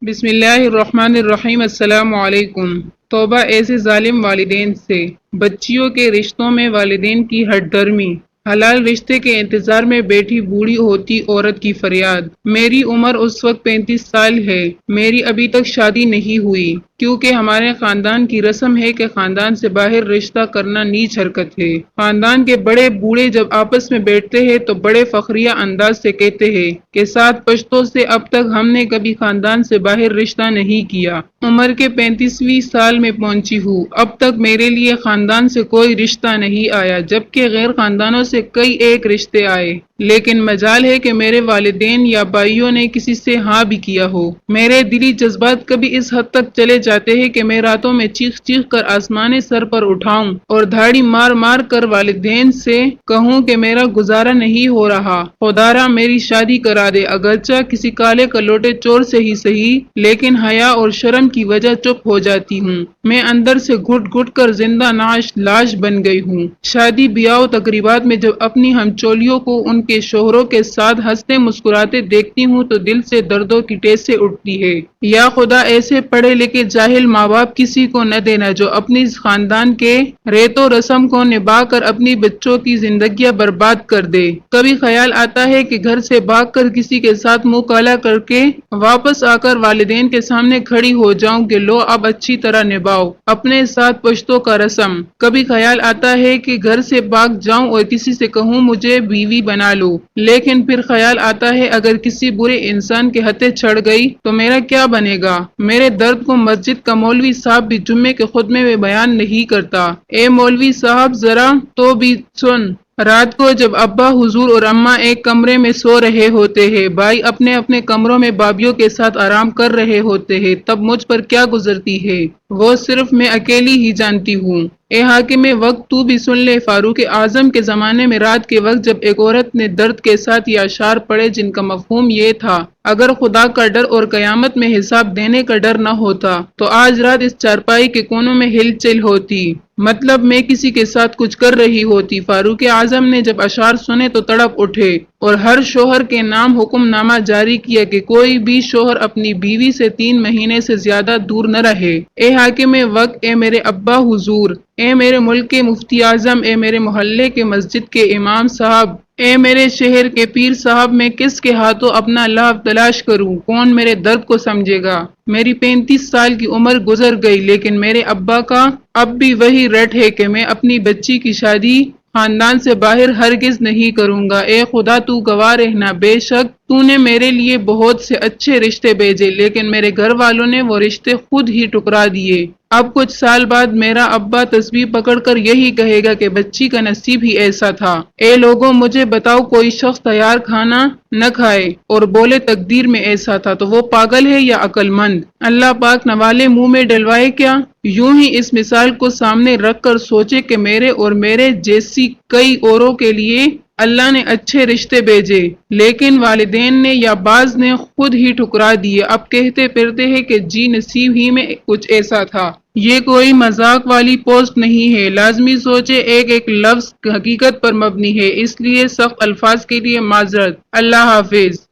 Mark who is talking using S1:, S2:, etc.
S1: بسم اللہ الرحمن الرحیم۔ السلام علیکم۔ توبہ ایسے ظالم والدین سے، بچیوں کے رشتوں میں والدین کی ہٹ درمی، حلال رشتے کے انتظار میں بیٹھی بوڑھی ہوتی عورت کی فریاد۔ میری عمر اس وقت 35 سال ہے، میری ابھی تک شادی نہیں ہوئی، کیونکہ ہمارے خاندان کی رسم ہے کہ خاندان سے باہر رشتہ کرنا نیچ حرکت ہے۔ خاندان کے بڑے بوڑھے جب آپس میں بیٹھتے ہیں تو بڑے فخریہ انداز سے کہتے ہیں کہ 7 پشتوں سے اب تک ہم نے کبھی خاندان سے باہر رشتہ نہیں کیا۔ عمر کے 35ویں سال میں پہنچی ہوں، اب تک میرے لیے خاندان سے کوئی رشتہ نہیں آیا، جبکہ غیر خاندانوں سے کئی ایک رشتے آئے، لیکن مجال ہے کہ میرے والدین یا بھائیوں نے کسی سے ہاں بھی کیا ہو۔ میرے دلی جذبات کبھی اس حد تک چلے جاتے ہیں کہ میں راتوں میں چیخ چیخ کر آسمانے سر پر اٹھاؤں اور دھاڑی مار مار کر والدین سے کہوں کہ میرا گزارا نہیں ہو رہا، خدارا میری شادی کرا دے، اگرچہ کسی کالے کلوٹے چور سے ہی صحیح، لیکن حیا اور شرم کی وجہ چپ ہو جاتی ہوں۔ میں اندر سے گھٹ گھٹ کر زندہ نعش لاش بن گئی ہوں۔ شادی بیاہ و تقریبات میں جب اپنی ہمچولیوں کو ان کے شوہروں کے ساتھ ہنستے مسکراتے دیکھتی ہوں تو دل سے دردوں کی ٹیسیں اٹھتی ہے۔ یا خدا ایسے پڑھے لکھے جاہل ماں باپ کسی کو نہ دینا جو اپنی خاندان کے ریت و رسم کو نبھا کر اپنی بچوں کی زندگیاں برباد کر دے۔ کبھی خیال آتا ہے کہ گھر سے بھاگ کر کسی کے ساتھ منہ کالا کر کے واپس آ کر والدین کے سامنے کھڑی ہو جاؤں کہ لو اب اچھی طرح نبھاؤ اپنے ساتھ پشتوں کا رسم۔ کبھی خیال آتا ہے کہ گھر سے بھاگ جاؤں اور کسی سے کہوں مجھے بیوی بنا لو، لیکن پھر خیال آتا ہے اگر کسی برے انسان کے ہتھے چڑھ گئی تو میرا کیا بنے گا؟ میرے درد کو مسجد کا مولوی صاحب بھی جمعے کے خطبے میں بیان نہیں کرتا۔ اے مولوی صاحب ذرا تو بھی سن۔ رات کو جب ابا حضور اور اماں ایک کمرے میں سو رہے ہوتے ہیں، بھائی اپنے اپنے کمروں میں بابیوں کے ساتھ آرام کر رہے ہوتے ہیں، تب مجھ پر کیا گزرتی ہے وہ صرف میں اکیلی ہی جانتی ہوں۔ اے حاکم وقت تو بھی سن لے، فاروق اعظم کے زمانے میں رات کے وقت جب ایک عورت نے درد کے ساتھ یہ اشعار پڑھے جن کا مفہوم یہ تھا، اگر خدا کا ڈر اور قیامت میں حساب دینے کا ڈر نہ ہوتا تو آج رات اس چارپائی کے کونوں میں ہلچل ہوتی، مطلب میں کسی کے ساتھ کچھ کر رہی ہوتی۔ فاروق اعظم نے جب اشعار سنے تو تڑپ اٹھے اور ہر شوہر کے نام حکم نامہ جاری کیا کہ کوئی بھی شوہر اپنی بیوی سے 3 مہینے سے زیادہ دور نہ رہے۔ اے حاکم وقت، اے میرے ابا حضور، اے میرے ملک کے مفتی اعظم، اے میرے محلے کے مسجد کے امام صاحب، اے میرے شہر کے پیر صاحب، میں کس کے ہاتھوں اپنا لحاظ تلاش کروں؟ کون میرے درد کو سمجھے گا؟ میری 35 سال کی عمر گزر گئی، لیکن میرے ابا کا اب بھی وہی رٹ ہے کہ میں اپنی بچی کی شادی خاندان سے باہر ہرگز نہیں کروں گا۔ اے خدا تو گواہ رہنا، بے شک تو نے میرے لیے بہت سے اچھے رشتے بھیجے، لیکن میرے گھر والوں نے وہ رشتے خود ہی ٹکرا دیے۔ اب کچھ سال بعد میرا ابا تسبیح پکڑ کر یہی کہے گا کہ بچی کا نصیب ہی ایسا تھا۔ اے لوگوں مجھے بتاؤ، کوئی شخص تیار کھانا نہ کھائے اور بولے تقدیر میں ایسا تھا تو وہ پاگل ہے یا عقل مند؟ اللہ پاک نوالے منہ میں ڈلوائے کیا؟ یوں ہی اس مثال کو سامنے رکھ کر سوچے کہ میرے اور میرے جیسی کئی اوروں کے لیے اللہ نے اچھے رشتے بھیجے، لیکن والدین نے یا بعض نے خود ہی ٹھکرا دیے۔ اب کہتے پھرتے ہیں کہ جی نصیب ہی میں کچھ ایسا تھا۔ یہ کوئی مذاق والی پوسٹ نہیں ہے، لازمی سوچے، ایک ایک لفظ حقیقت پر مبنی ہے، اس لیے سخت الفاظ کے لیے معذرت۔ اللہ حافظ۔